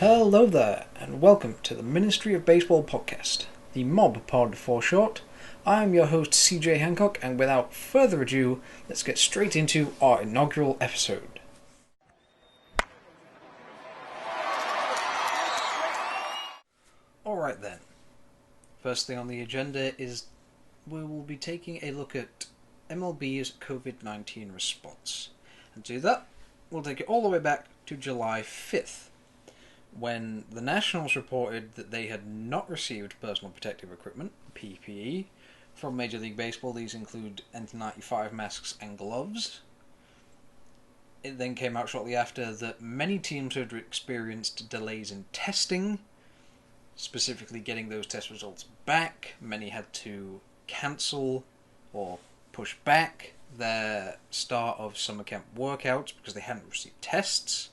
Hello there, and welcome to the Ministry of Baseball podcast, the MoB pod for short. I'm your host CJ Hancock, and without further ado, let's get straight into our inaugural episode. Alright then, first thing on the agenda is we will be taking a look at MLB's COVID-19 response. And to do that, we'll take it all the way back to July 5th. When the Nationals reported that they had not received personal protective equipment, PPE, from Major League Baseball. These include N95 masks and gloves. It then came out shortly after that many teams had experienced delays in testing, specifically getting those test results back. Many had to cancel or push back their start of summer camp workouts because they hadn't received tests.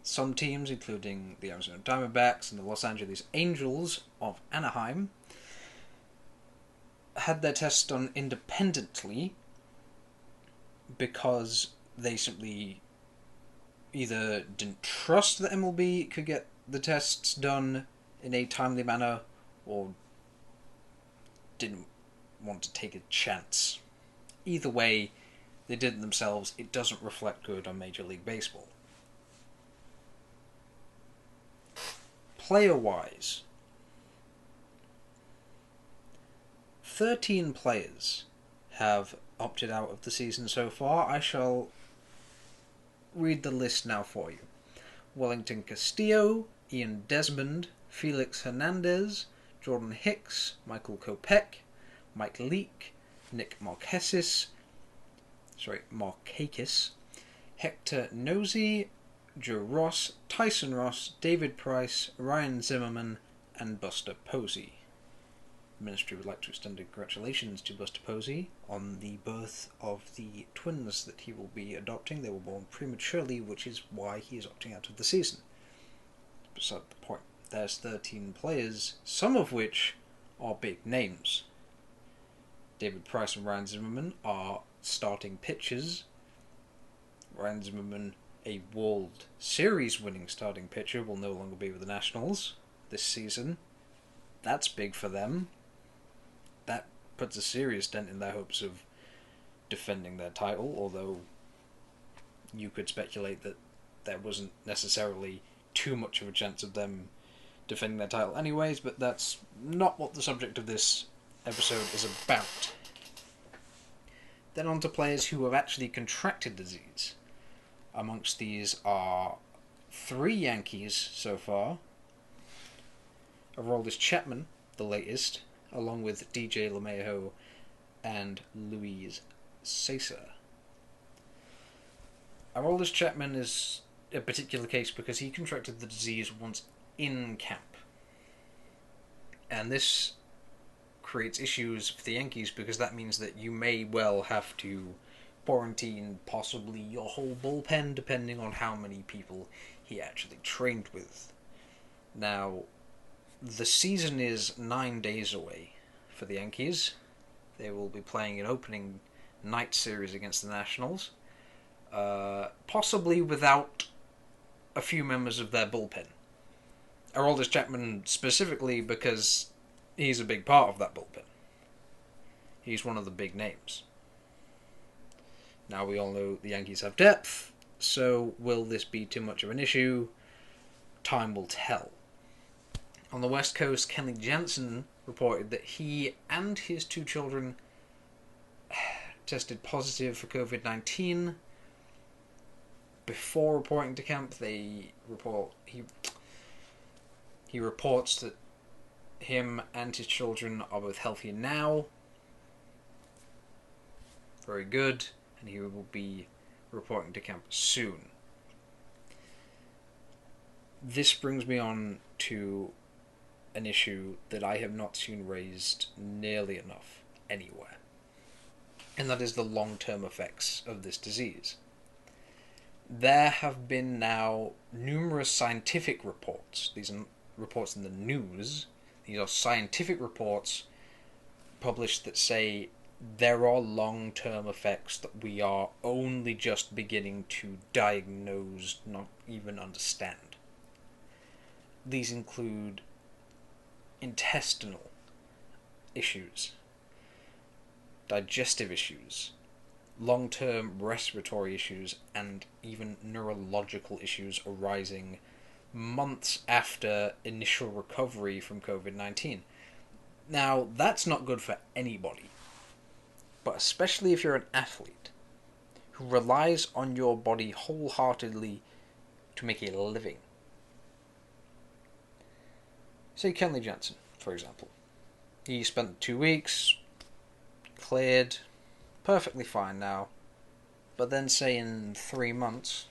Some teams, including the Arizona Diamondbacks and the Los Angeles Angels of Anaheim, had their tests done independently because they simply either didn't trust that MLB could get the tests done in a timely manner or didn't want to take a chance. Either way, they did it themselves. It doesn't reflect good on Major League Baseball. Player-wise, 13 players have opted out of the season so far. I shall read the list now for you. Wellington Castillo, Ian Desmond, Felix Hernandez, Jordan Hicks, Michael Kopech, Mike Leake, Nick Markakis, Hector Nosey, Joe Ross, Tyson Ross, David Price, Ryan Zimmerman, and Buster Posey. The Ministry would like to extend congratulations to Buster Posey on the birth of the twins that he will be adopting. They were born prematurely, which is why he is opting out of the season. Beside the point, there's 13 players, some of which are big names. David Price and Ryan Zimmerman are starting pitchers. Ryan Zimmerman, a World Series winning starting pitcher, will no longer be with the Nationals this season. That's big for them. That puts a serious dent in their hopes of defending their title, although you could speculate that there wasn't necessarily too much of a chance of them defending their title anyways, but that's not what the subject of this episode is about. Then on to players who have actually contracted disease. Amongst these are 3 Yankees so far. Aroldis Chapman, the latest, along with DJ LeMahieu and Luis Cesar. Aroldis Chapman is a particular case because he contracted the disease once in camp. And this creates issues for the Yankees because that means that you may well have to quarantine possibly your whole bullpen depending on how many people he actually trained with. Now, the season is 9 days away for the Yankees. They will be playing an opening night series against the Nationals, possibly without a few members of their bullpen. Aroldis Chapman specifically because he's a big part of that bullpen. He's one of the big names. Now we all know the Yankees have depth, so will this be too much of an issue? Time will tell. On the West Coast, Kenley Jansen reported that he and his 2 children tested positive for COVID-19. Before reporting to camp, he reports that him and his children are both healthy now. Very good. And he will be reporting to camp soon. This brings me on to an issue that I have not seen raised nearly enough anywhere, and that is the long-term effects of this disease. There have been now numerous scientific reports. These are reports in the news. These are scientific reports published that say there are long-term effects that we are only just beginning to diagnose, not even understand. these include intestinal issues, digestive issues, long-term respiratory issues, and even neurological issues arising months after initial recovery from COVID-19. Now, that's not good for anybody, but especially if you're an athlete who relies on your body wholeheartedly to make a living. Say Kenley Jansen, for example. He spent 2 weeks, cleared, perfectly fine now, but then say in 3 months,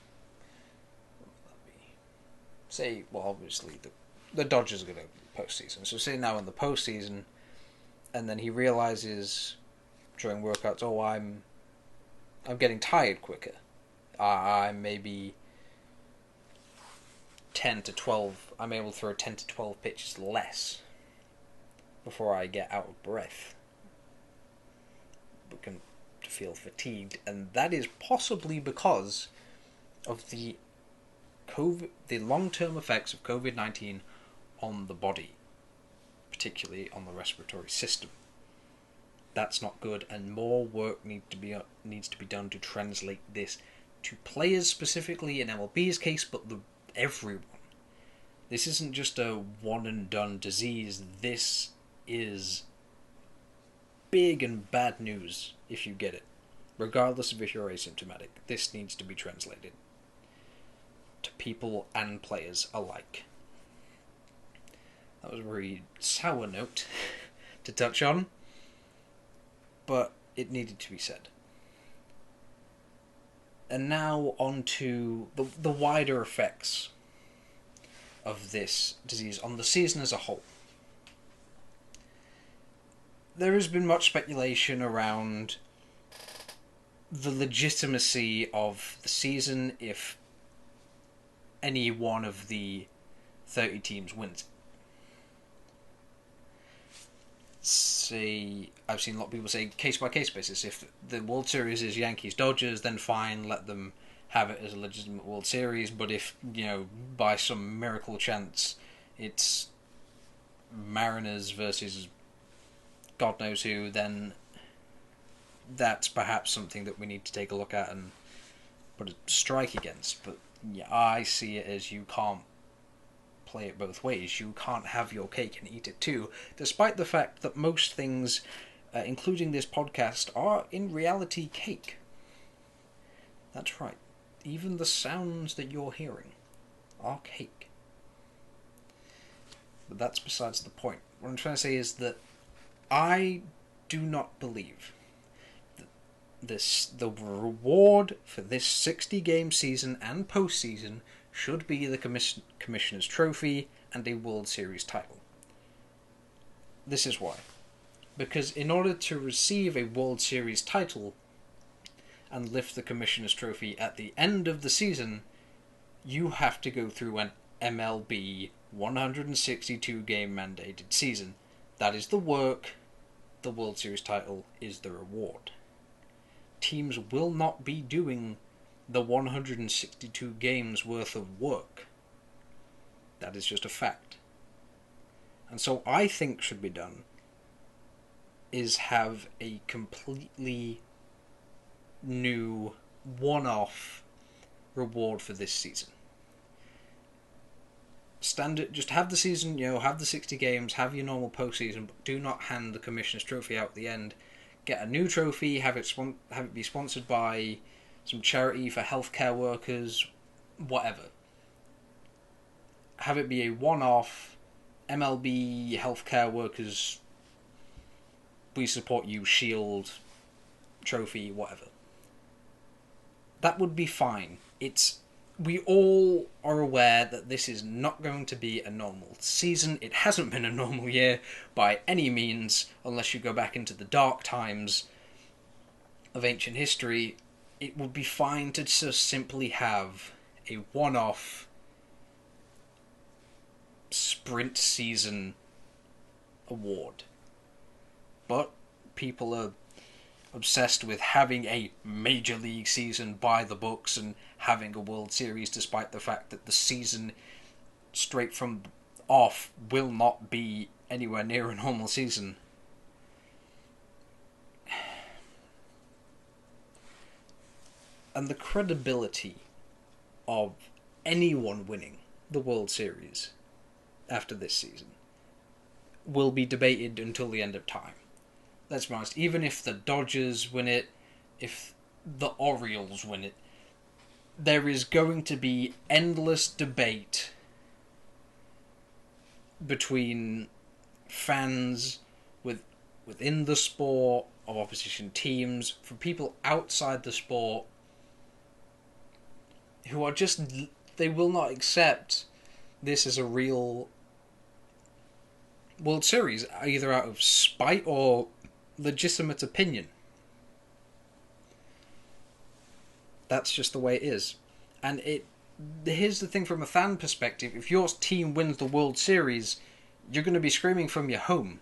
say, well, obviously the Dodgers are going to postseason, so say now in the postseason, and then he realizes during workouts, oh, I'm getting tired quicker. I'm maybe 10 to 12, I'm able to throw 10 to 12 pitches less before I get out of breath. Begin to feel fatigued, and that is possibly because of the long-term effects of COVID-19 on the body, particularly on the respiratory system. That's not good, and more work needs to be done to translate this to players specifically in MLB's case, but everyone. This isn't just a one-and-done disease. This is big and bad news if you get it. Regardless of if you're asymptomatic, this needs to be translated to people and players alike. That was a very sour note to touch on, but it needed to be said. And now on to the wider effects of this disease on the season as a whole. There has been much speculation around the legitimacy of the season if any one of the 30 teams wins. Say, I've seen a lot of people say case-by-case basis. If the World Series is Yankees-Dodgers, then fine, let them have it as a legitimate World Series. But if, by some miracle chance, it's Mariners versus God knows who, then that's perhaps something that we need to take a look at and put a strike against. But yeah, I see it as you can't play it both ways. You can't have your cake and eat it too, despite the fact that most things, including this podcast, are in reality cake. That's right. Even the sounds that you're hearing are cake. But that's besides the point. What I'm trying to say is that I do not believe that the reward for this 60-game season and postseason should be the Commissioner's Trophy and a World Series title. This is why. Because in order to receive a World Series title and lift the Commissioner's Trophy at the end of the season, you have to go through an MLB 162-game mandated season. That is the work. The World Series title is the reward. Teams will not be doing the 162 games worth of work. That is just a fact. And so I think should be done is have a completely new one-off reward for this season. Standard, just have the season, have the 60 games, have your normal postseason, but do not hand the Commissioner's Trophy out at the end. Get a new trophy, have it be sponsored by some charity for healthcare workers, whatever. Have it be a one-off MLB healthcare workers, we support you, shield, trophy, whatever. That would be fine. We all are aware that this is not going to be a normal season. It hasn't been a normal year by any means, unless you go back into the dark times of ancient history. It would be fine to just simply have a one-off sprint season award. But people are obsessed with having a major league season by the books and having a World Series, despite the fact that the season straight from off will not be anywhere near a normal season. And the credibility of anyone winning the World Series after this season will be debated until the end of time. Let's be honest, even if the Dodgers win it, if the Orioles win it, there is going to be endless debate between fans within the sport, of opposition teams, from people outside the sport who are just, they will not accept this as a real World Series, either out of spite or legitimate opinion. That's just the way it is. And here's the thing from a fan perspective, if your team wins the World Series, you're going to be screaming from your home,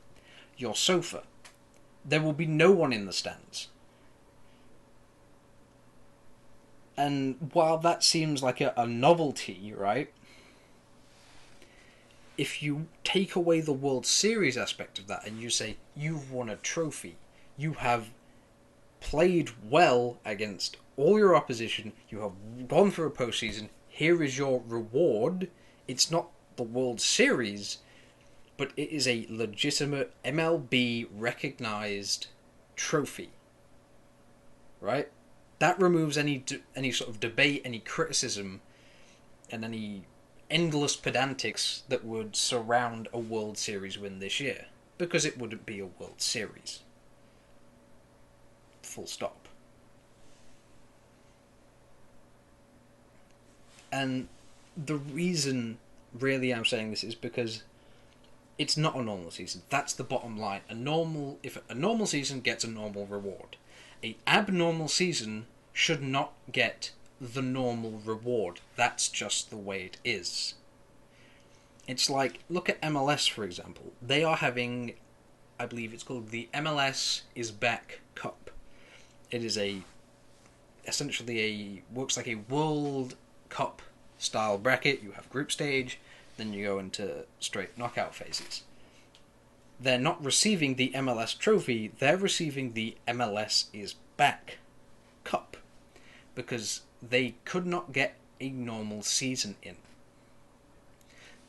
your sofa. There will be no one in the stands. And while that seems like a novelty, right? If you take away the World Series aspect of that and you say, you've won a trophy, you have played well against all your opposition, you have gone through a postseason, here is your reward. It's not the World Series, but it is a legitimate MLB recognized trophy. Right? That removes any sort of debate, any criticism, and any endless pedantics that would surround a World Series win this year. Because it wouldn't be a World Series. Full stop. And the reason really I'm saying this is because it's not a normal season. That's the bottom line. If a normal season gets a normal reward. An abnormal season should not get the normal reward. That's just the way it is. It's like, look at MLS, for example. They are having, I believe it's called the MLS is Back Cup. It is works like a World Cup style bracket. You have group stage, then you go into straight knockout phases. They're not receiving the MLS trophy, they're receiving the MLS is Back Cup. Because they could not get a normal season in.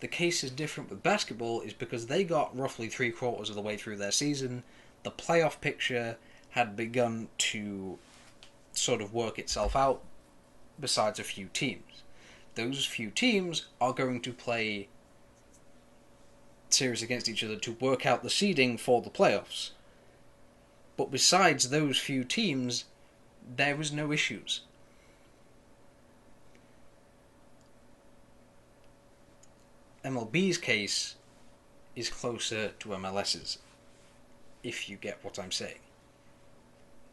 The case is different with basketball is because they got roughly 3/4 of the way through their season. The playoff picture had begun to sort of work itself out besides a few teams. Those few teams are going to play series against each other to work out the seeding for the playoffs. But besides those few teams, there was no issues. MLB's case is closer to MLS's, if you get what I'm saying.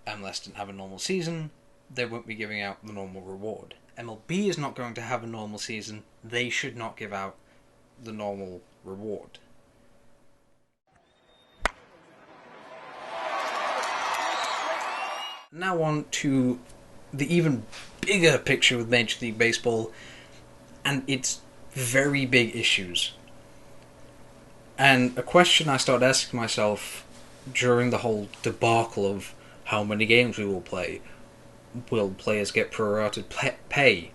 MLS didn't have a normal season, they won't be giving out the normal reward. MLB is not going to have a normal season, they should not give out the normal reward. Now on to the even bigger picture with Major League Baseball and its very big issues. And a question I started asking myself during the whole debacle of how many games we will play, will players get prorated pay,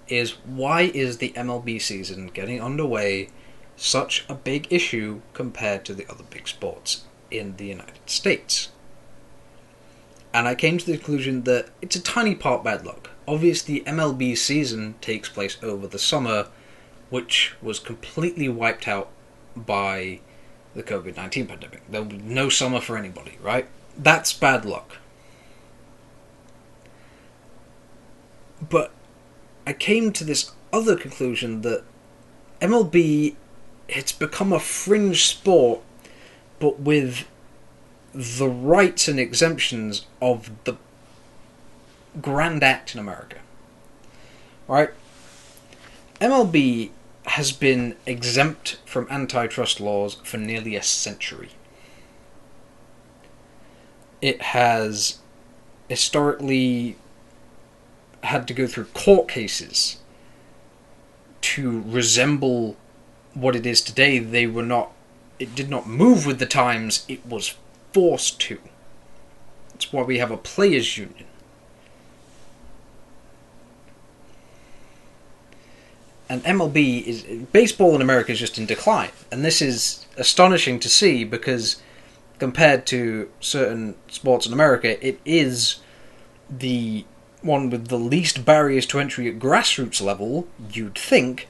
is why is the MLB season getting underway such a big issue compared to the other big sports in the United States? And I came to the conclusion that it's a tiny part bad luck. Obviously, the MLB season takes place over the summer, which was completely wiped out by the COVID-19 pandemic. There will be no summer for anybody, right? That's bad luck. But I came to this other conclusion that MLB, it's become a fringe sport, but with the rights and exemptions of the Grand Act in America. Right? MLB has been exempt from antitrust laws for nearly a century. It has historically had to go through court cases to resemble what it is today, it did not move with the times, it was forced to. That's why we have a players' union. And baseball in America is just in decline. And this is astonishing to see because compared to certain sports in America, it is the one with the least barriers to entry at grassroots level, you'd think,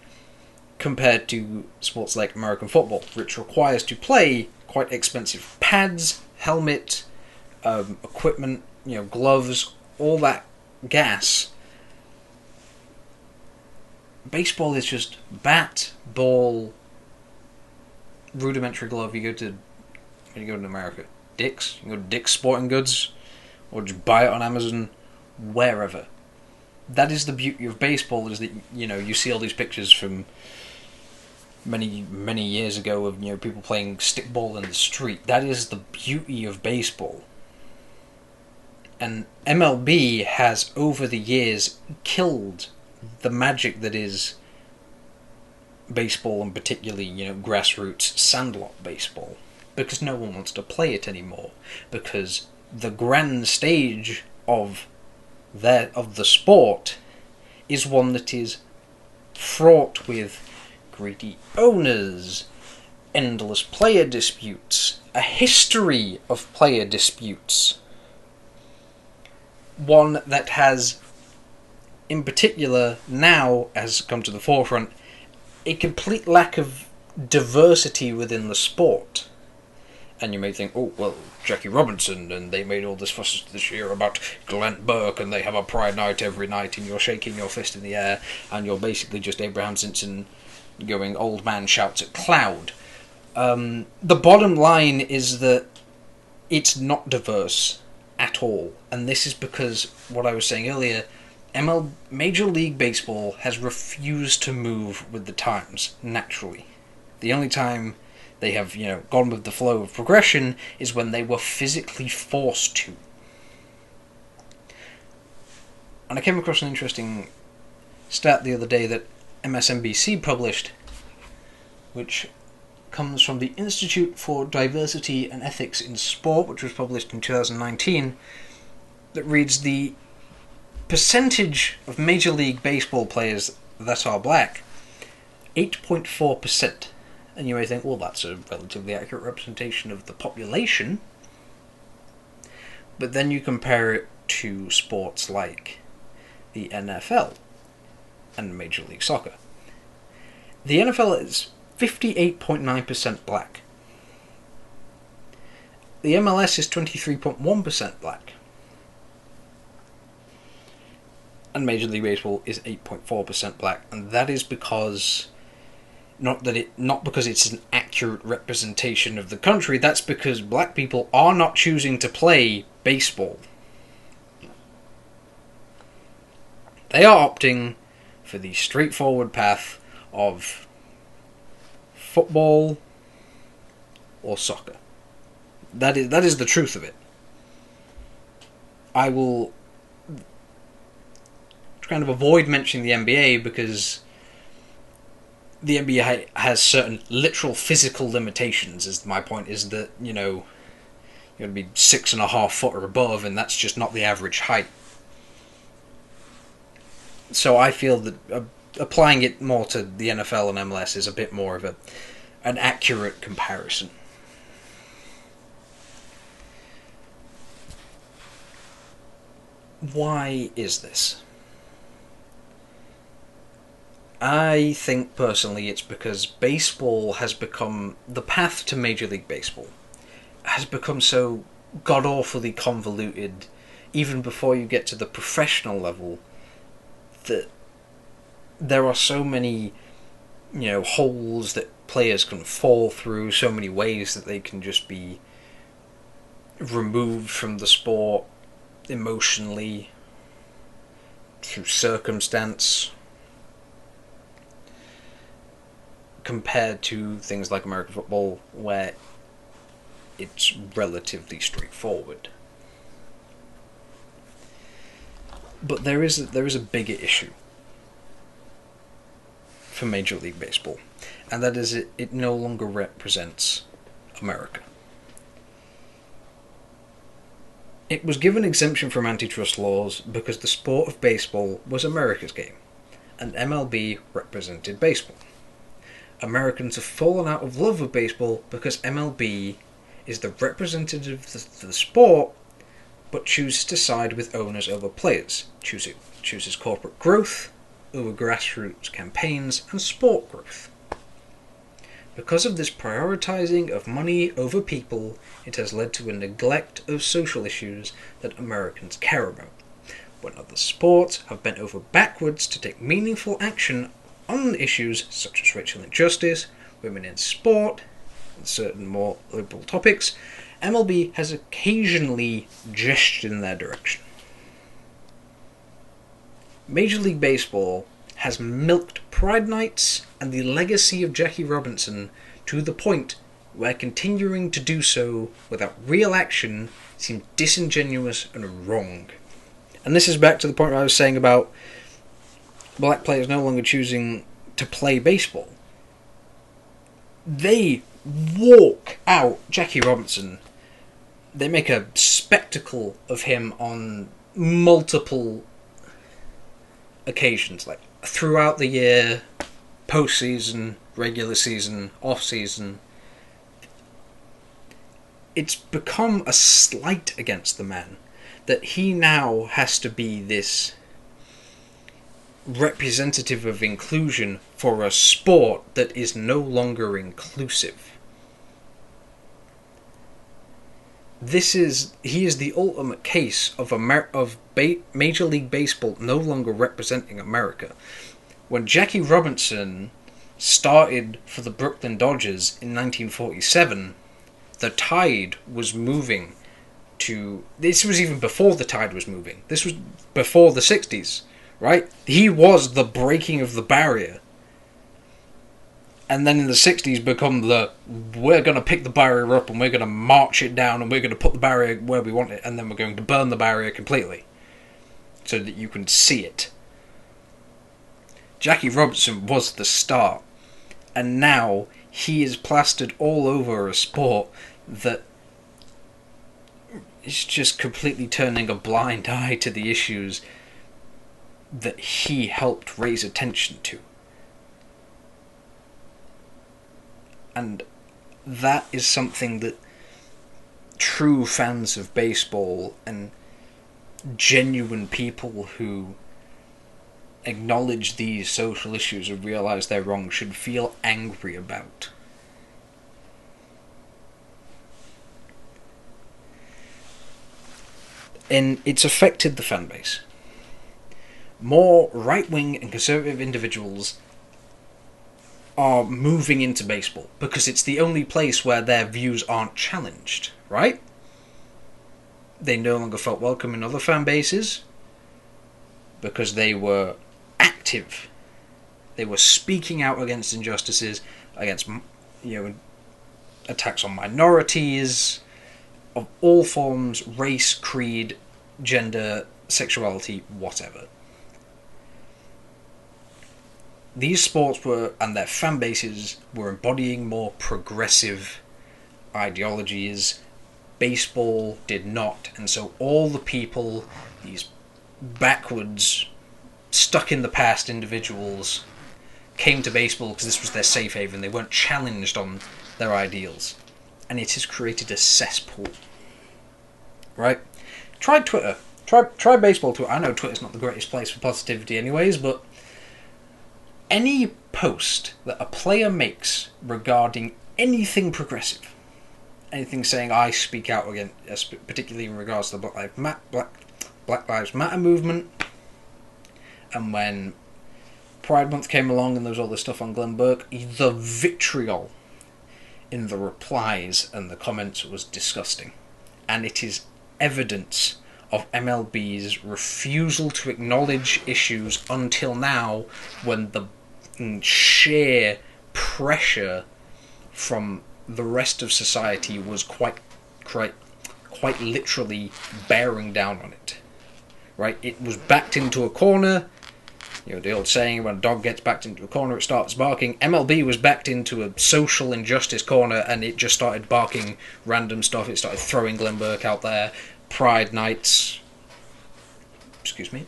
compared to sports like American football, which requires to play quite expensive pads, helmet, equipment, gloves, all that gas. Baseball is just bat, ball, rudimentary glove. You go to America, Dick's. You go to Dick's Sporting Goods, or just buy it on Amazon, wherever. That is the beauty of baseball. Is that you see all these pictures from many years ago of people playing stickball in the street. That is the beauty of baseball. And MLB has over the years killed the magic that is baseball, and particularly grassroots sandlot baseball, because no one wants to play it anymore, because the grand stage of the sport is one that is fraught with greedy owners, endless player disputes, a history of player disputes, one that has in particular now has come to the forefront a complete lack of diversity within the sport. And you may think, oh, well, Jackie Robinson, and they made all this fuss this year about Glenn Burke, and they have a pride night every night, and you're shaking your fist in the air, and you're basically just Abraham Simpson going, old man shouts at cloud. The bottom line is that it's not diverse at all. And this is because, what I was saying earlier, Major League Baseball has refused to move with the times, naturally. The only time they have, gone with the flow of progression is when they were physically forced to. And I came across an interesting stat the other day that MSNBC published, which comes from the Institute for Diversity and Ethics in Sport, which was published in 2019, that reads the percentage of Major League Baseball players that are black, 8.4%. And you may think, well, that's a relatively accurate representation of the population. But then you compare it to sports like the NFL and Major League Soccer. The NFL is 58.9% black. The MLS is 23.1% black. And Major League Baseball is 8.4% black, and that is because not because it's an accurate representation of the country. That's because black people are not choosing to play baseball. They are opting for the straightforward path of football or soccer. That is the truth of it. I will kind of avoid mentioning the NBA because the NBA has certain literal physical limitations. Is my point is that you're going to be 6.5 foot or above, and that's just not the average height. So I feel that applying it more to the NFL and MLS is a bit more of an accurate comparison. Why is this? I think personally it's because baseball has become, the path to Major League Baseball has become so god-awfully convoluted, even before you get to the professional level, that there are so many, holes that players can fall through, so many ways that they can just be removed from the sport emotionally, through circumstance, compared to things like American football, where it's relatively straightforward. But there is a bigger issue for Major League Baseball, and that is it no longer represents America. It was given exemption from antitrust laws because the sport of baseball was America's game, and MLB represented baseball. Americans have fallen out of love with baseball because MLB is the representative of the sport, but chooses to side with owners over players, chooses corporate growth over grassroots campaigns and sport growth. Because of this prioritizing of money over people, it has led to a neglect of social issues that Americans care about, when other sports have bent over backwards to take meaningful action on issues such as racial injustice, women in sport, and certain more liberal topics. MLB has occasionally gestured in their direction. Major League Baseball has milked Pride Nights and the legacy of Jackie Robinson to the point where continuing to do so without real action seems disingenuous and wrong. And this is back to the point where I was saying about black players no longer choosing to play baseball. They walk out Jackie Robinson. They make a spectacle of him on multiple occasions, like throughout the year, postseason, regular season, off-season. It's become a slight against the man that he now has to be this representative of inclusion for a sport that is no longer inclusive. He is the ultimate case of Major League Baseball no longer representing America. When Jackie Robinson started for the Brooklyn Dodgers in 1947, the tide was moving to... This was even before the tide was moving. This was before the 60s, right? He was the breaking of the barrier. And then in the 60s become we're going to pick the barrier up and we're going to march it down and we're going to put the barrier where we want it, and then we're going to burn the barrier completely so that you can see it. Jackie Robinson was the start, and now he is plastered all over a sport that is just completely turning a blind eye to the issues that he helped raise attention to. And that is something that true fans of baseball and genuine people who acknowledge these social issues and realise they're wrong should feel angry about. And it's affected the fan base. More right-wing and conservative individuals are moving into baseball because it's the only place where their views aren't challenged, right? They no longer felt welcome in other fan bases because they were active. They were speaking out against injustices, against attacks on minorities of all forms, race, creed, gender, sexuality, whatever. These sports and their fan bases were embodying more progressive ideologies. Baseball did not, and so all the people, these backwards, stuck in the past individuals, came to baseball because this was their safe haven. They weren't challenged on their ideals, and it has created a cesspool. Right? Try Twitter. Try baseball Twitter. I know Twitter's not the greatest place for positivity, anyways, but any post that a player makes regarding anything progressive, anything saying I speak out against, particularly in regards to the Black Lives Matter movement, and when Pride Month came along and there was all this stuff on Glenn Burke, the vitriol in the replies and the comments was disgusting. And it is evidence of MLB's refusal to acknowledge issues until now, when the sheer pressure from the rest of society was quite literally bearing down on it. Right? It was backed into a corner, The old saying, when a dog gets backed into a corner, it starts barking. MLB was backed into a social injustice corner, and it just started barking random stuff. It started throwing Glenn Burke out there, Pride nights. Excuse me.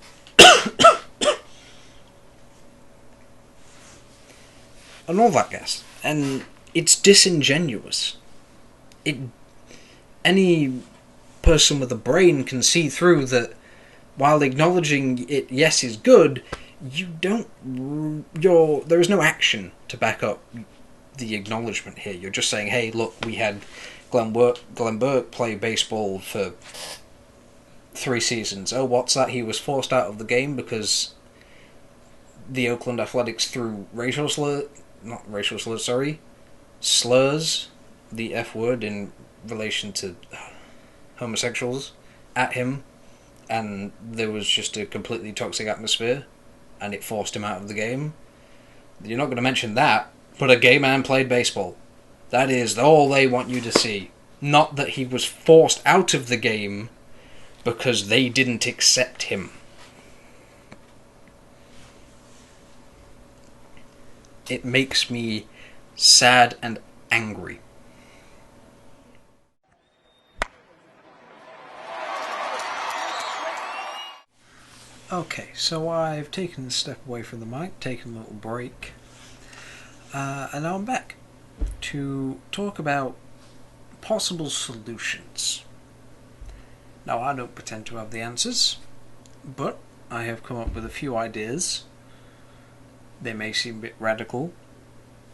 And all that gas. And it's disingenuous. Any person with a brain can see through that. While acknowledging it, yes, is good, there is no action to back up the acknowledgement here. You're just saying, hey, look, we had Glenn Burke play baseball for 3 seasons. Oh, what's that? He was forced out of the game because the Oakland Athletics threw slurs, the F word in relation to homosexuals, at him. And there was just a completely toxic atmosphere, and it forced him out of the game. You're not going to mention that, but a gay man played baseball. That is all they want you to see. Not that he was forced out of the game because they didn't accept him. It makes me sad and angry. Okay, so I've taken a step away from the mic, taken a little break, and now I'm back to talk about possible solutions. Now, I don't pretend to have the answers, but I have come up with a few ideas. They may seem a bit radical.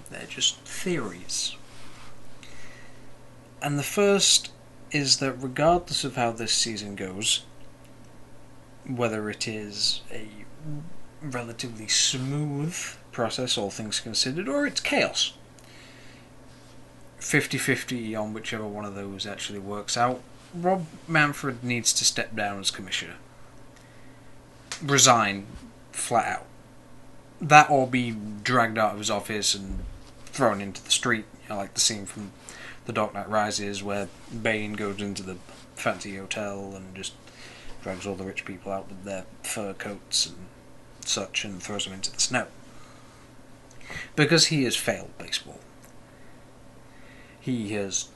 They're just theories. And the first is that regardless of how this season goes, whether it is a relatively smooth process, all things considered, or it's chaos, 50-50 on whichever one of those actually works out, Rob Manfred needs to step down as commissioner. Resign, flat out. That or be dragged out of his office and thrown into the street, like the scene from The Dark Knight Rises where Bane goes into the fancy hotel and just drags all the rich people out with their fur coats and such and throws them into the snow. Because he has failed baseball. He has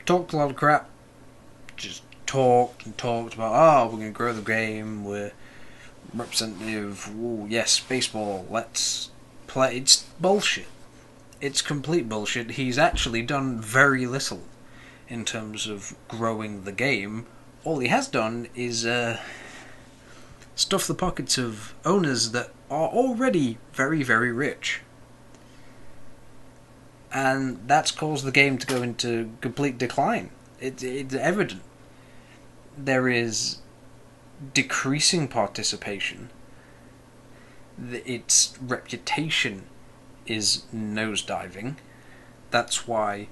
talked a lot of crap, just talked and talked about, oh, we're going to grow the game, we're representative, ooh, yes, baseball, let's play. It's bullshit. It's complete bullshit. He's actually done very little in terms of growing the game. All he has done is stuff the pockets of owners that are already very, very rich. And that's caused the game to go into complete decline. It's evident. There is decreasing participation. Its reputation is nosediving. That's why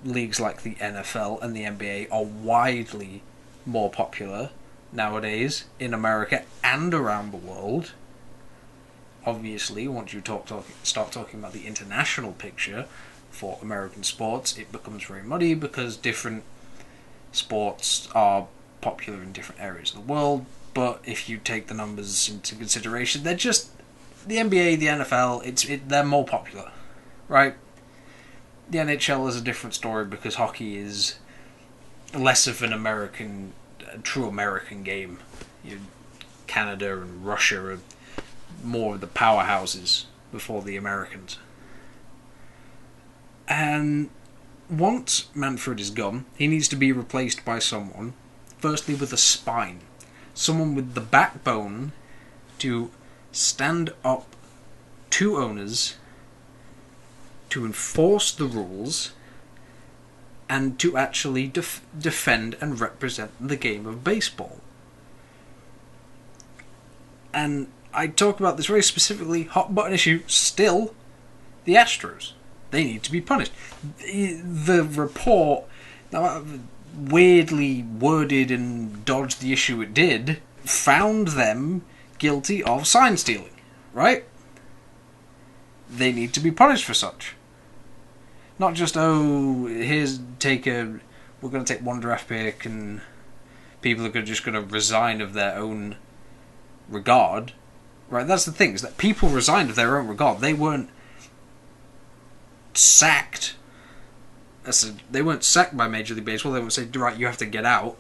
leagues like the NFL and the NBA are widely more popular nowadays in America and around the world. Obviously, once you start talking about the international picture for American sports, it becomes very muddy because different sports are popular in different areas of the world. But if you take the numbers into consideration, they're just the NBA, the NFL. They're more popular, right? The NHL is a different story because hockey is less of an true American game. Canada and Russia are more of the powerhouses before the Americans. And once Manfred is gone, he needs to be replaced by someone, firstly with a spine. Someone with the backbone to stand up to owners, to enforce the rules, and to actually defend and represent the game of baseball. And I talk about this very specifically, hot button issue, still, the Astros. They need to be punished. The report, weirdly worded and dodged the issue it did, found them guilty of sign stealing, right? They need to be punished for such. Not just, we're going to take one draft pick and people are just going to resign of their own regard. Right, that's the thing, is that people resigned of their own regard. They weren't sacked. They weren't sacked by Major League Baseball. They wouldn't say, right, you have to get out.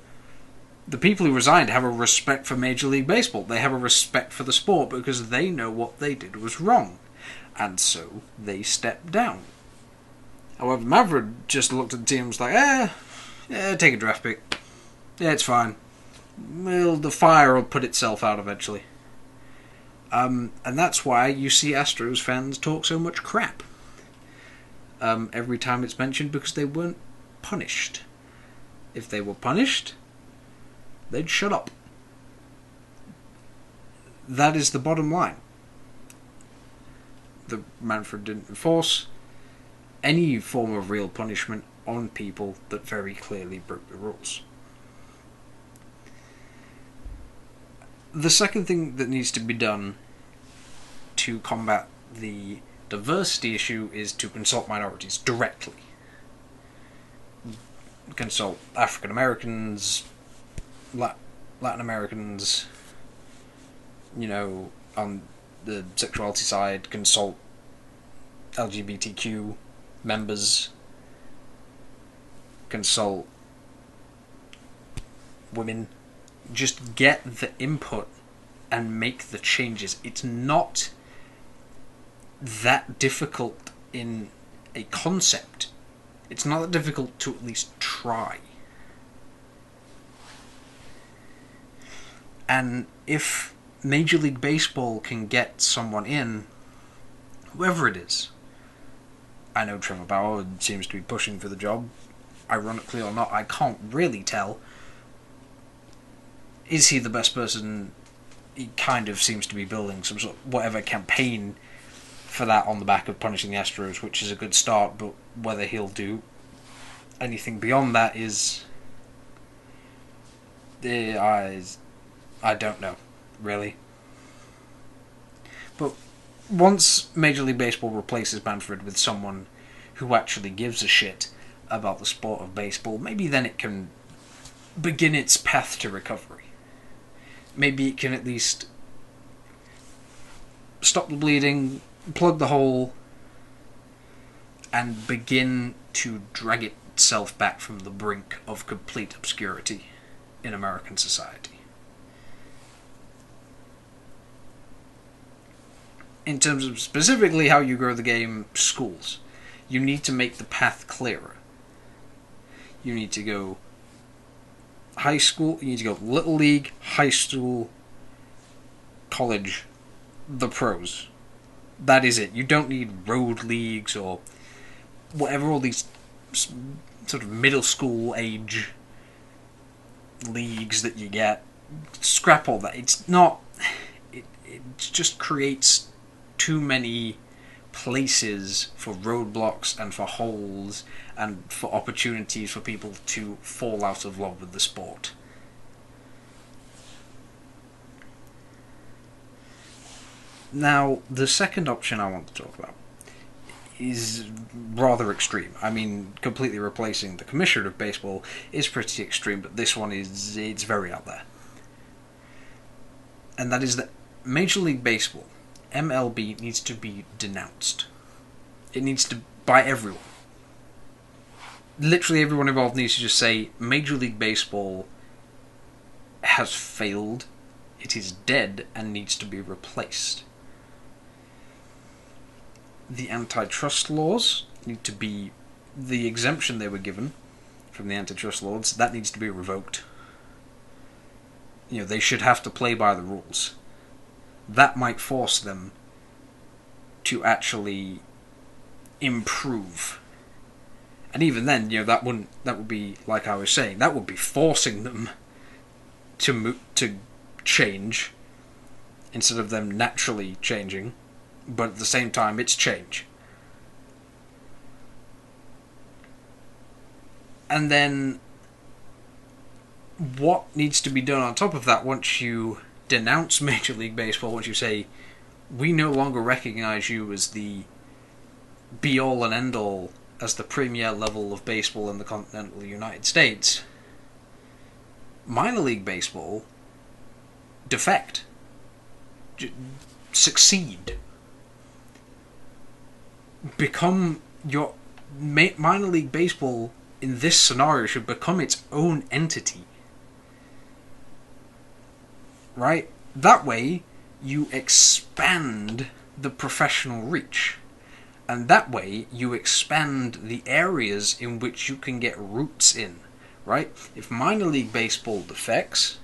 The people who resigned have a respect for Major League Baseball. They have a respect for the sport because they know what they did was wrong. And so they stepped down. However, Manfred just looked at the team and was like, yeah, take a draft pick. Yeah, it's fine. Well, the fire will put itself out eventually. And that's why you see Astros fans talk so much crap every time it's mentioned, because they weren't punished. If they were punished, they'd shut up. That is the bottom line. The Manfred didn't enforce any form of real punishment on people that very clearly broke the rules. The second thing that needs to be done to combat the diversity issue is to consult minorities directly. Consult African Americans, Latin Americans, on the sexuality side, consult LGBTQ members, consult women. Just get the input and make the changes. It's not that difficult in a concept. It's not that difficult to at least try. And if Major League Baseball can get someone in, whoever it is, I know Trevor Bauer seems to be pushing for the job, ironically or not, I can't really tell. Is he the best person? He kind of seems to be building some sort of whatever campaign for that on the back of punishing the Astros, which is a good start, but whether he'll do anything beyond that is... I don't know, really. But once Major League Baseball replaces Manfred with someone who actually gives a shit about the sport of baseball, maybe then it can begin its path to recovery. Maybe it can at least stop the bleeding, plug the hole, and begin to drag itself back from the brink of complete obscurity in American society. In terms of specifically how you grow the game, schools, you need to make the path clearer. You need to go high school, you need to go little league, high school, college, the pros. That is it. You don't need road leagues or whatever, all these sort of middle school age leagues that you get. Scrap all that. It's not... It just creates too many places for roadblocks and for holes and for opportunities for people to fall out of love with the sport. Now, the second option I want to talk about is rather extreme. I mean, completely replacing the commissioner of baseball is pretty extreme, but this one it's very out there. And that is that Major League Baseball, MLB, needs to be denounced. It needs to, by everyone. Literally everyone involved needs to just say, Major League Baseball has failed, it is dead, and needs to be replaced. The antitrust laws need to be... The exemption they were given from the antitrust laws, that needs to be revoked. They should have to play by the rules. That might force them to actually improve. And even then, that would be, like I was saying, that would be forcing them to change instead of them naturally changing. But at the same time, it's change. And then what needs to be done on top of that once you denounce Major League Baseball, once you say, we no longer recognize you as the be-all and end-all, as the premier level of baseball in the continental United States, minor league baseball defect. succeed. Become your minor league baseball in this scenario should become its own entity. Right? That way, you expand the professional reach. And that way, you expand the areas in which you can get roots in. Right? If minor league baseball defects,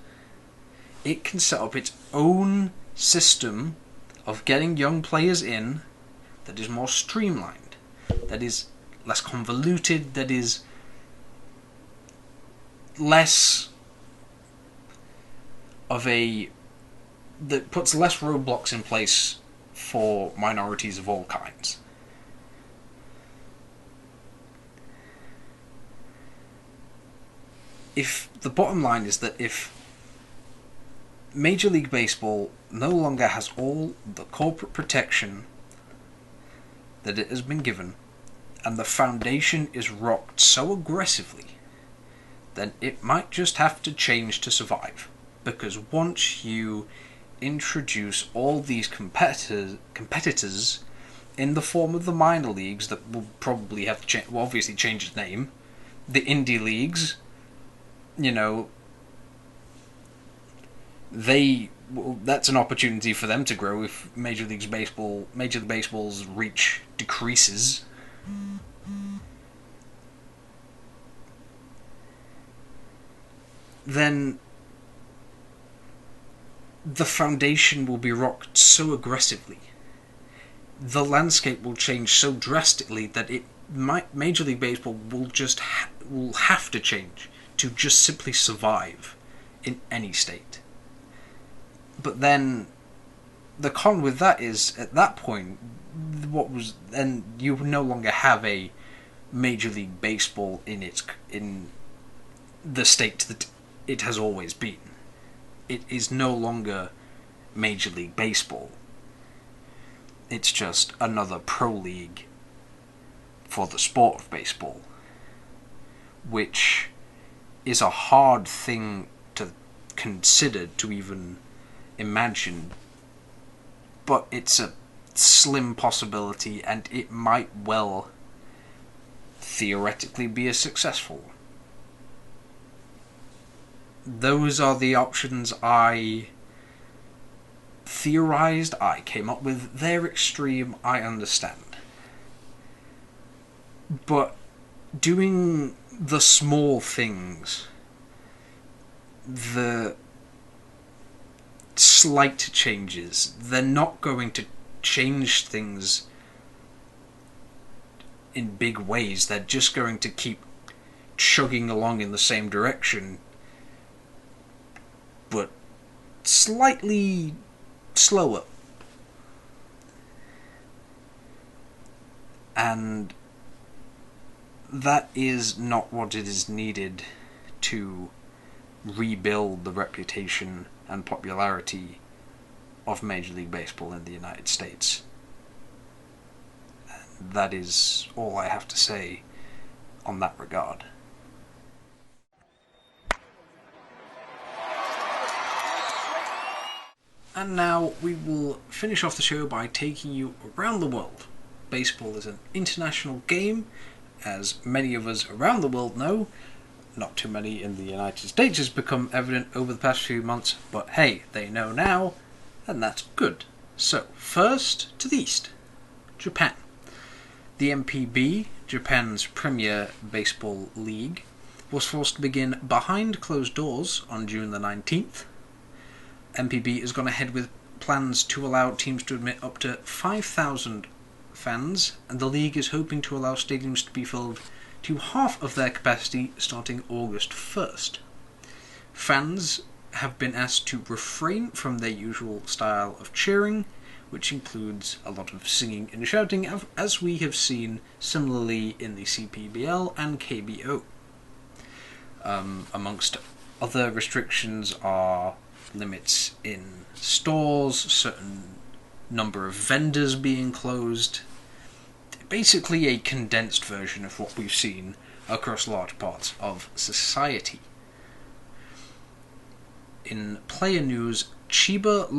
it can set up its own system of getting young players in that is more streamlined, that is less convoluted, that is less of a... that puts less roadblocks in place for minorities of all kinds. If the bottom line is that if Major League Baseball no longer has all the corporate protection that it has been given, and the foundation is rocked so aggressively, then it might just have to change to survive. Because once you introduce all these competitors in the form of the minor leagues that will probably have to will obviously change its name, the indie leagues, you know, that's an opportunity for them to grow if Major League Baseball's reach decreases. Then the foundation will be rocked so aggressively. The landscape will change so drastically that Major League Baseball will just will have to change to just simply survive in any state. But then the con with that is, at that point, then you no longer have a Major League Baseball in the state that it has always been. It is no longer Major League Baseball. It's just another pro league for the sport of baseball, which is a hard thing to consider, to even imagine, but it's a slim possibility, and it might well theoretically be a successful one. Those are the options I theorized, I came up with. They're extreme, I understand. But doing the small things, the slight changes, they're not going to change things in big ways. They're just going to keep chugging along in the same direction, but slightly slower. And that is not what it is needed to rebuild the reputation and popularity of Major League Baseball in the United States. And that is all I have to say on that regard. And now we will finish off the show by taking you around the world. Baseball is an international game, as many of us around the world know. Not too many in the United States has become evident over the past few months, but hey, they know now, and that's good. So, first to the east, Japan. The MPB, Japan's premier baseball league, was forced to begin behind closed doors on June the 19th. MPB has gone ahead with plans to allow teams to admit up to 5,000 fans, and the league is hoping to allow stadiums to be filled to half of their capacity starting August 1st. Fans have been asked to refrain from their usual style of cheering, which includes a lot of singing and shouting, as we have seen similarly in the CPBL and KBO. Amongst other restrictions are limits in stores, certain number of vendors being closed. Basically a condensed version of what we've seen across large parts of society. In player news, Chiba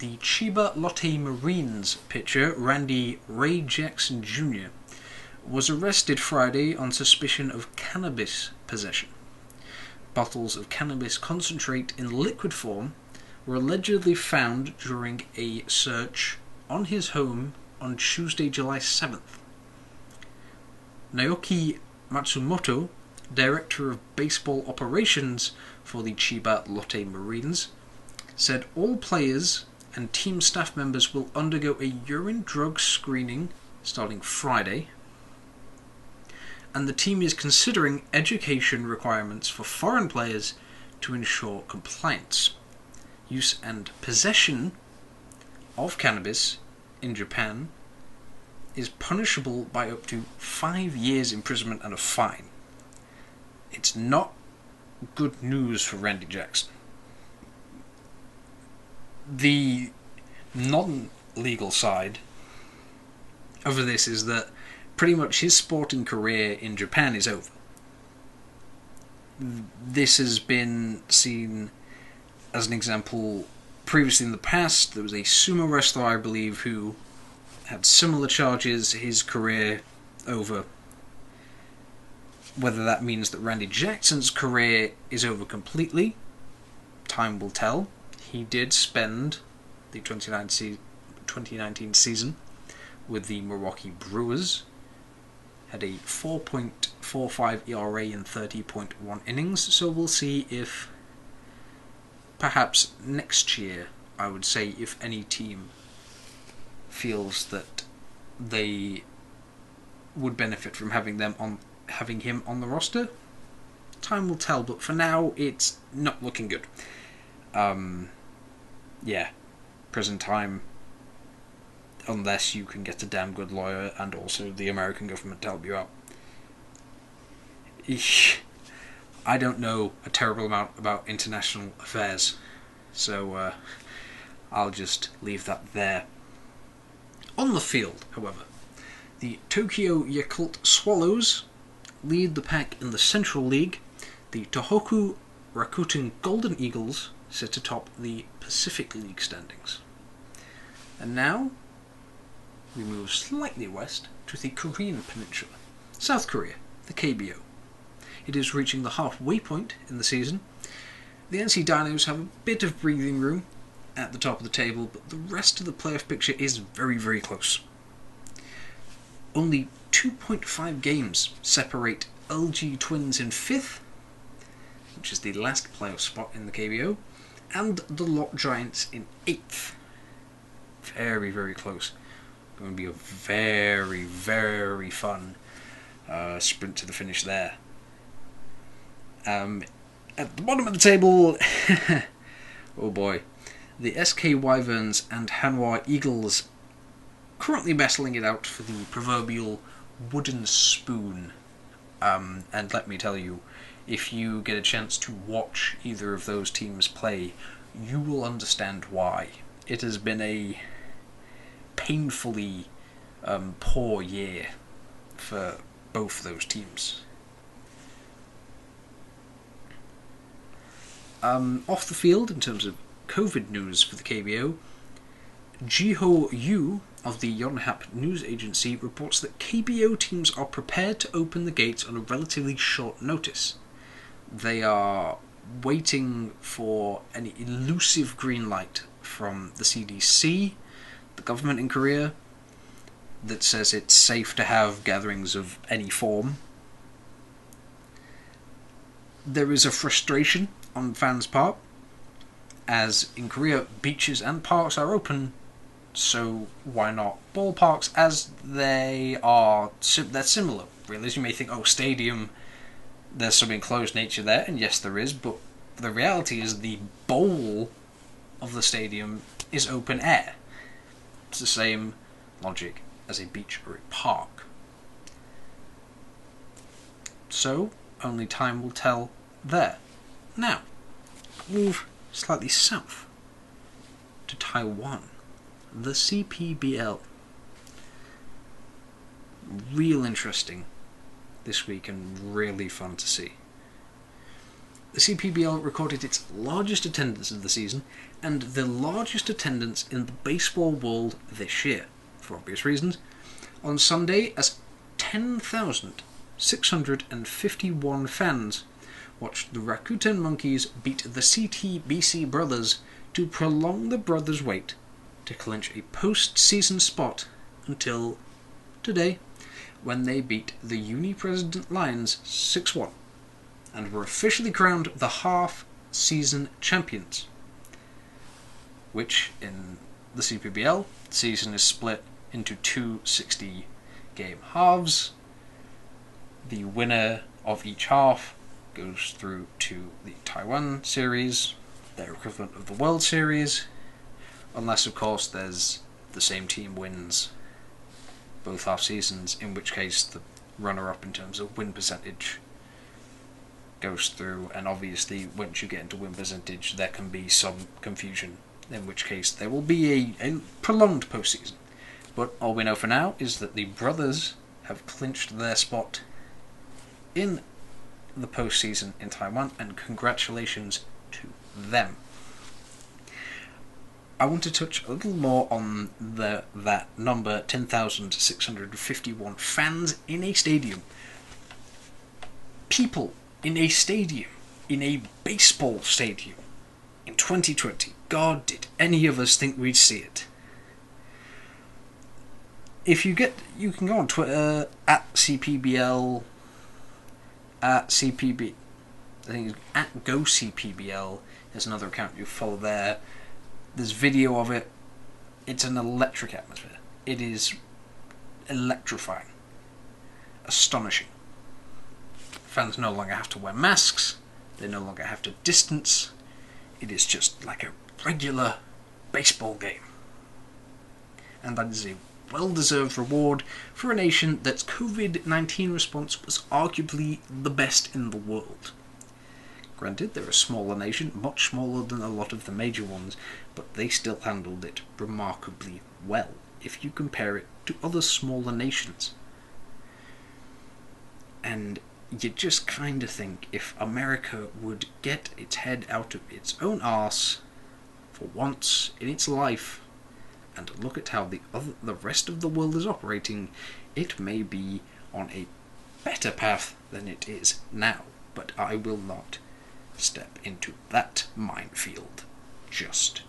The Chiba Lotte Marines pitcher Randy Ray Jackson Jr. was arrested Friday on suspicion of cannabis possession. Bottles of cannabis concentrate in liquid form were allegedly found during a search on his home on Tuesday, July 7th. Naoki Matsumoto, director of baseball operations for the Chiba Lotte Marines, said all players and team staff members will undergo a urine drug screening starting Friday, and the team is considering education requirements for foreign players to ensure compliance. Use and possession of cannabis in Japan is punishable by up to 5 years imprisonment and a fine. It's not good news for Randy Jackson. The non-legal side of this is that pretty much his sporting career in Japan is over. This has been seen as an example previously in the past. There was a sumo wrestler, I believe, who had similar charges. His career over. Whether that means that Randy Jackson's career is over completely, time will tell. He did spend the 2019 season with the Milwaukee Brewers, had a 4.45 ERA in 30.1 innings, so we'll see if perhaps next year, I would say, if any team feels that they would benefit from having him on the roster, time will tell, but for now it's not looking good. Prison time, unless you can get a damn good lawyer and also the American government to help you out. I don't know a terrible amount about international affairs, so I'll just leave that there. On the field, however, the Tokyo Yakult Swallows lead the pack in the Central League. The Tohoku Rakuten Golden Eagles sit atop the Pacific League standings. And now we move slightly west to the Korean Peninsula, South Korea, the KBO. It is reaching the halfway point in the season. The NC Dinos have a bit of breathing room at the top of the table, but the rest of the playoff picture is very, very close. Only 2.5 games separate LG Twins in 5th, which is the last playoff spot in the KBO, and the Lotte Giants in 8th. Very, very close. Going to be a very, very fun sprint to the finish there. At the bottom of the table, oh boy, the SK Wyverns and Hanwha Eagles currently battling it out for the proverbial wooden spoon. And let me tell you, if you get a chance to watch either of those teams play, you will understand why. It has been a painfully poor year for both those teams. Off the field, in terms of COVID news for the KBO, Jiho Yu of the Yonhap News Agency reports that KBO teams are prepared to open the gates on a relatively short notice. They are waiting for an elusive green light from the CDC, the government in Korea, that says it's safe to have gatherings of any form. There is a frustration on fans' part, as in Korea beaches and parks are open, so why not ballparks, as they're similar, really. As you may think, oh, stadium, there's some enclosed nature there, and yes there is, but the reality is the bowl of the stadium is open air. It's the same logic as a beach or a park. So, only time will tell there. Now, move slightly south to Taiwan. The CPBL. Real interesting this week and really fun to see. the CPBL recorded its largest attendance of the season and the largest attendance in the baseball world this year, for obvious reasons, on Sunday as 10,651 fans watched the Rakuten Monkeys beat the CTBC Brothers to prolong the brothers' wait to clinch a post-season spot until today, when they beat the Uni-President Lions 6-1 and were officially crowned the half-season champions, which in the CPBL, the season is split into two 60-game halves. The winner of each half goes through to the Taiwan Series, their equivalent of the World Series, unless of course there's the same team wins both half seasons, in which case the runner-up in terms of win percentage goes through, and obviously once you get into win percentage there can be some confusion, in which case there will be a prolonged postseason. But all we know for now is that the brothers have clinched their spot in the postseason in Taiwan, and congratulations to them. I want to touch a little more on that number, 10,651 fans in a stadium. People in a stadium, in a baseball stadium, in 2020. God, did any of us think we'd see it? If you can go on Twitter, at CPBL, at CPB, I think it's at GoCPBL, there's another account you follow there. There's video of it. It's an electric atmosphere. It is electrifying. Astonishing. Fans no longer have to wear masks. They no longer have to distance. It is just like a regular baseball game. And that is a well-deserved reward for a nation that's COVID-19 response was arguably the best in the world. Granted, they're a smaller nation, much smaller than a lot of the major ones, but they still handled it remarkably well if you compare it to other smaller nations. And you just kind of think if America would get its head out of its own arse for once in its life and look at how the rest of the world is operating, it may be on a better path than it is now. But I will not step into that minefield just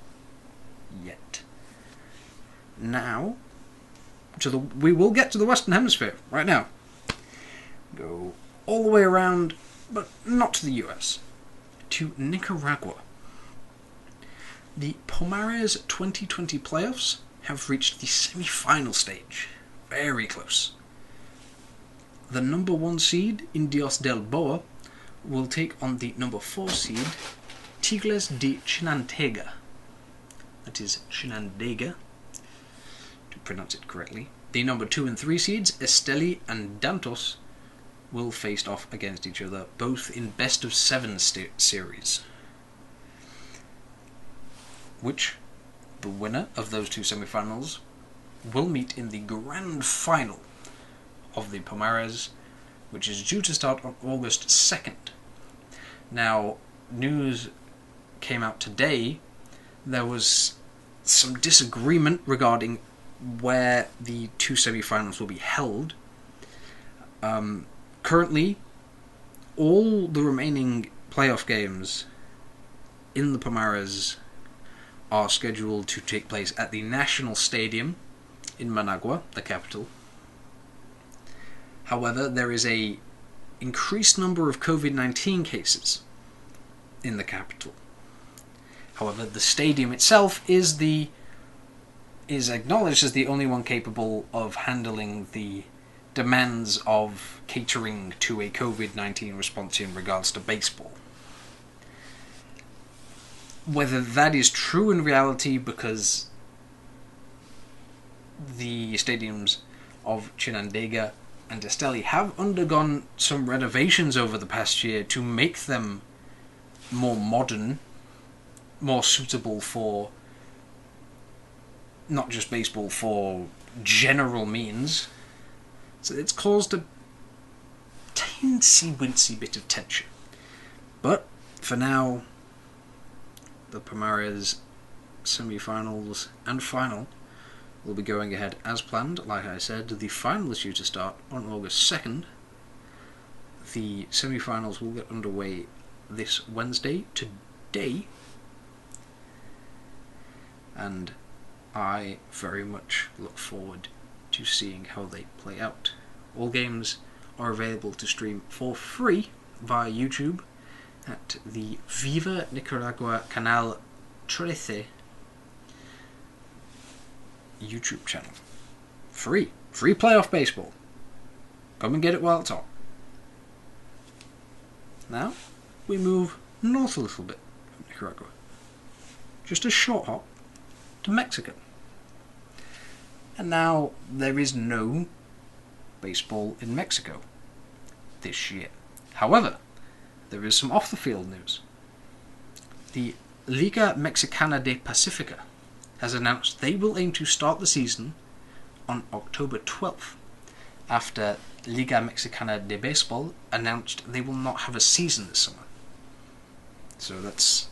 yet. Now, we will get to the Western Hemisphere right now. Go all the way around, but not to the US, to Nicaragua. The Pomares 2020 playoffs have reached the semi-final stage. Very close. The number 1 seed, Indios del Boa, will take on the number 4 seed, Tigres de Chinantega. That is Chinandega, to pronounce it correctly. The number 2 and 3 seeds, Esteli and Dantos, will face off against each other, both in best of 7 series. Which, the winner of those two semi-finals will meet in the grand final of the Pomares, which is due to start on August 2nd. Now, news came out today. There was some disagreement regarding where the two semi-finals will be held. Currently, all the remaining playoff games in the Pomares are scheduled to take place at the National Stadium in Managua, the capital. However, there is a increased number of COVID-19 cases in the capital. However, the stadium itself is acknowledged as the only one capable of handling the demands of catering to a COVID-19 response in regards to baseball. Whether that is true in reality, because the stadiums of Chinandega and Esteli have undergone some renovations over the past year to make them more modern, more suitable for not just baseball, for general means. So it's caused a teensy-wincy bit of tension. But for now, the Primaries semi-finals and final will be going ahead as planned. Like I said, the final is due to start on August 2nd. The semi-finals will get underway this Wednesday, today, and I very much look forward to seeing how they play out. All games are available to stream for free via YouTube at the Viva Nicaragua Canal 13 YouTube channel. Free playoff baseball. Come and get it while it's hot. Now we move north a little bit from Nicaragua, just a short hop to Mexico. And now there is no baseball in Mexico this year. However, there is some off-the-field news. The Liga Mexicana de Pacifica has announced they will aim to start the season on October 12th, after Liga Mexicana de Béisbol announced they will not have a season this summer. So that's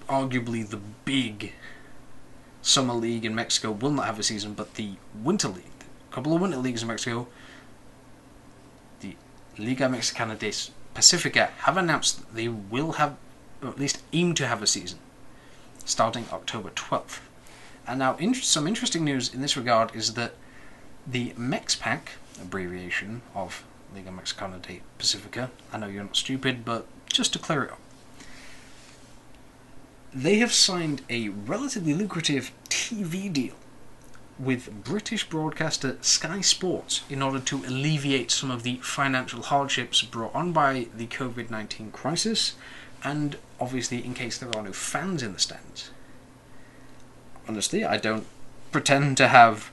arguably the big summer league in Mexico will not have a season, but the winter league, a couple of winter leagues in Mexico, the Liga Mexicana de Pacifica, have announced that they will have, or at least aim to have a season, starting October 12th. And now some interesting news in this regard is that the MEXPAC, abbreviation of Liga Mexicana de Pacifica, I know you're not stupid, but just to clear it up, they have signed a relatively lucrative TV deal with British broadcaster Sky Sports in order to alleviate some of the financial hardships brought on by the COVID-19 crisis, and obviously in case there are no fans in the stands. Honestly, I don't pretend to have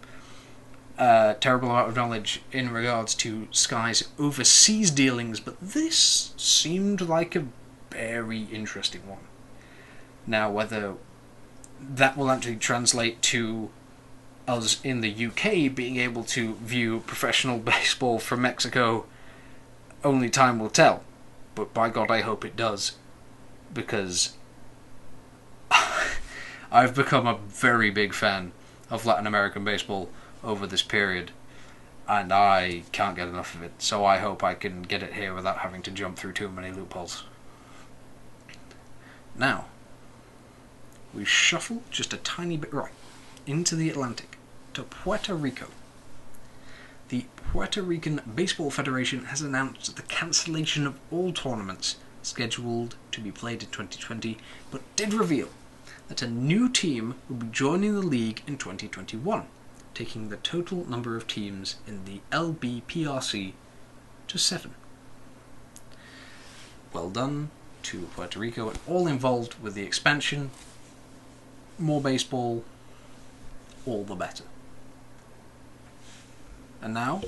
a terrible amount of knowledge in regards to Sky's overseas dealings, but this seemed like a very interesting one. Now, whether that will actually translate to us in the UK being able to view professional baseball from Mexico, only time will tell. But by God, I hope it does, because I've become a very big fan of Latin American baseball over this period, and I can't get enough of it, so I hope I can get it here without having to jump through too many loopholes. Now, we shuffle just a tiny bit right into the Atlantic to Puerto Rico. The Puerto Rican Baseball Federation has announced the cancellation of all tournaments scheduled to be played in 2020, but did reveal that a new team will be joining the league in 2021, taking the total number of teams in the LBPRC to 7. Well done to Puerto Rico and all involved with the expansion. More baseball, all the better. And now,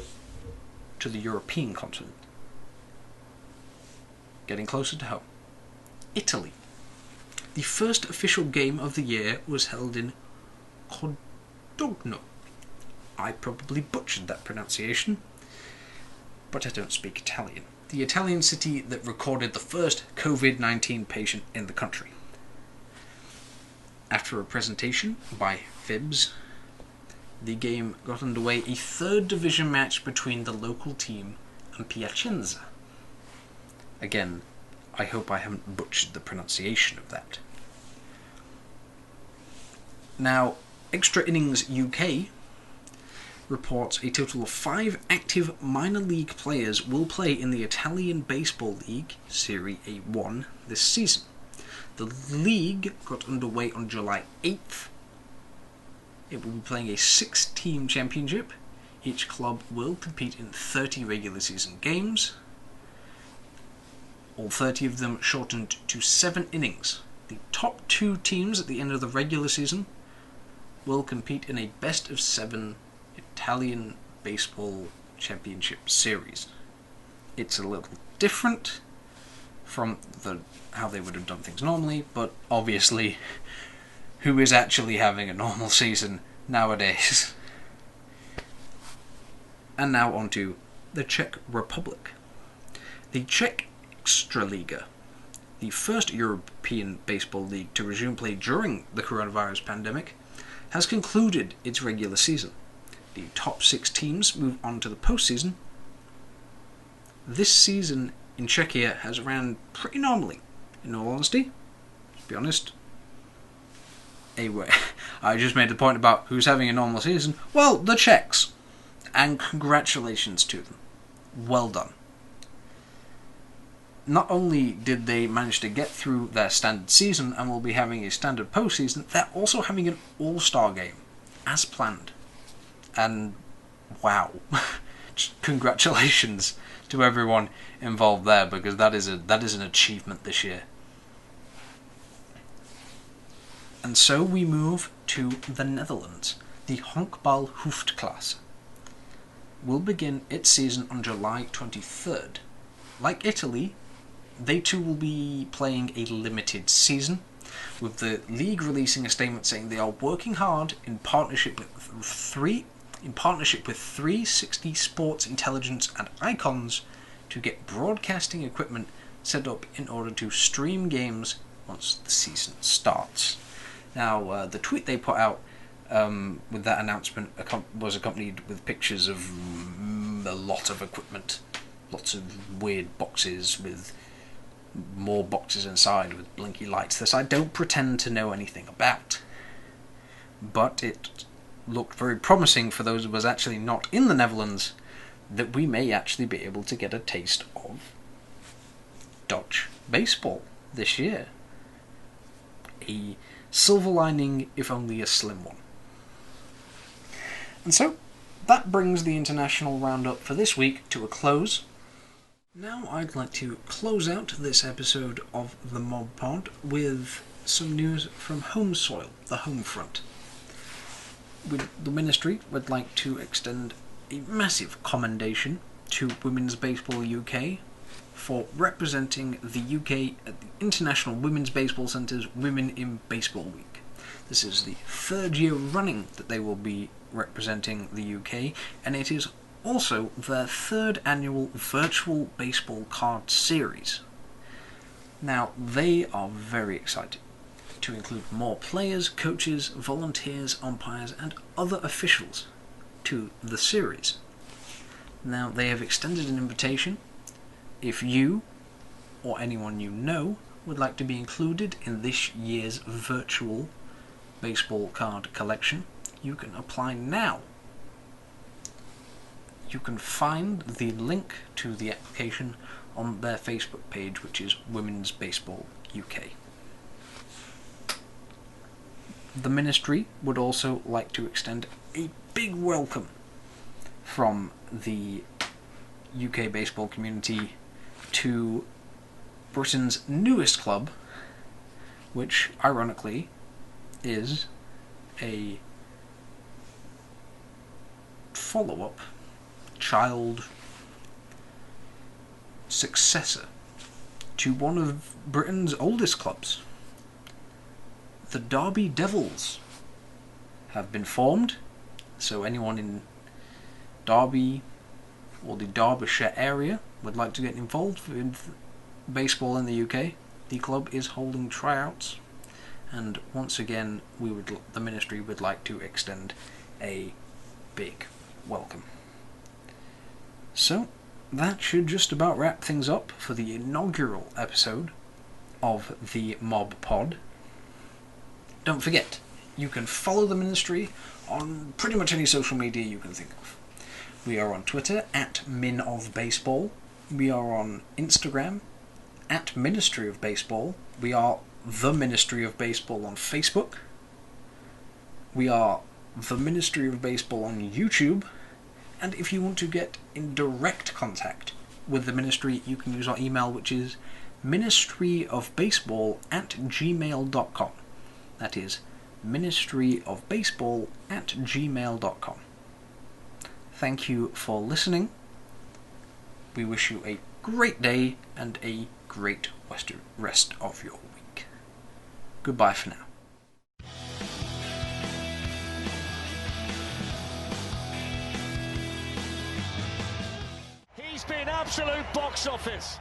to the European continent. Getting closer to home. Italy. The first official game of the year was held in Codogno. I probably butchered that pronunciation, but I don't speak Italian. The Italian city that recorded the first COVID-19 patient in the country. After a presentation by Fibs, the game got underway a third division match between the local team and Piacenza. Again, I hope I haven't butchered the pronunciation of that. Now, Extra Innings UK reports a total of 5 active minor league players will play in the Italian Baseball League, Serie A1, this season. The league got underway on July 8th. It will be playing a 6-team championship. Each club will compete in 30 regular season games, all 30 of them shortened to 7 innings. The top 2 teams at the end of the regular season will compete in a best-of-7 Italian Baseball Championship Series. It's a little different from how they would have done things normally, but obviously, who is actually having a normal season nowadays? And now on to the Czech Republic. The Czech Extraliga, the first European baseball league to resume play during the coronavirus pandemic, has concluded its regular season. The top 6 teams move on to the postseason. This season in Czechia has ran pretty normally, in all honesty. To be honest. Anyway, I just made the point about who's having a normal season. Well, the Czechs. And congratulations to them. Well done. Not only did they manage to get through their standard season and will be having a standard postseason, they're also having an all-star game, as planned. And wow, congratulations to everyone involved there, because that is an achievement this year. And so we move to the Netherlands. The Honkbal Hoofdklasse will begin its season on July 23rd. Like Italy, they too will be playing a limited season, with the league releasing a statement saying they are working hard in partnership with 360 Sports Intelligence and Icons to get broadcasting equipment set up in order to stream games once the season starts. Now, the tweet they put out with that announcement was accompanied with pictures of a lot of equipment, lots of weird boxes with more boxes inside with blinky lights. This I don't pretend to know anything about, but it looked very promising for those of us actually not in the Netherlands, that we may actually be able to get a taste of Dutch baseball this year. A silver lining, if only a slim one. And so, that brings the international roundup for this week to a close. Now I'd like to close out this episode of the MoB Pod with some news from home soil, the home front. The Ministry would like to extend a massive commendation to Women's Baseball UK for representing the UK at the International Women's Baseball Centre's Women in Baseball Week. This is the 3rd year running that they will be representing the UK, and it is also their 3rd annual virtual baseball card series. Now, they are very excited to include more players, coaches, volunteers, umpires, and other officials to the series. Now, they have extended an invitation. If you, or anyone you know, would like to be included in this year's virtual baseball card collection, you can apply now. You can find the link to the application on their Facebook page, which is Women's Baseball UK. The Ministry would also like to extend a big welcome from the UK baseball community to Britain's newest club, which ironically is a follow-up, child successor to one of Britain's oldest clubs. The Derby Devils have been formed, so anyone in Derby or the Derbyshire area would like to get involved with baseball in the UK, the club is holding tryouts, and once again the Ministry would like to extend a big welcome. So that should just about wrap things up for the inaugural episode of the MoB Pod. Don't forget, you can follow the Ministry on pretty much any social media you can think of. We are on Twitter @MinOfBaseball. We are on Instagram @Ministry of Baseball. We are the Ministry of Baseball on Facebook. We are the Ministry of Baseball on YouTube. And if you want to get in direct contact with the Ministry, you can use our email, which is ministryofbaseball@gmail.com. That is ministryofbaseball@gmail.com. Thank you for listening. We wish you a great day and a great rest of your week. Goodbye for now. He's been absolute box office.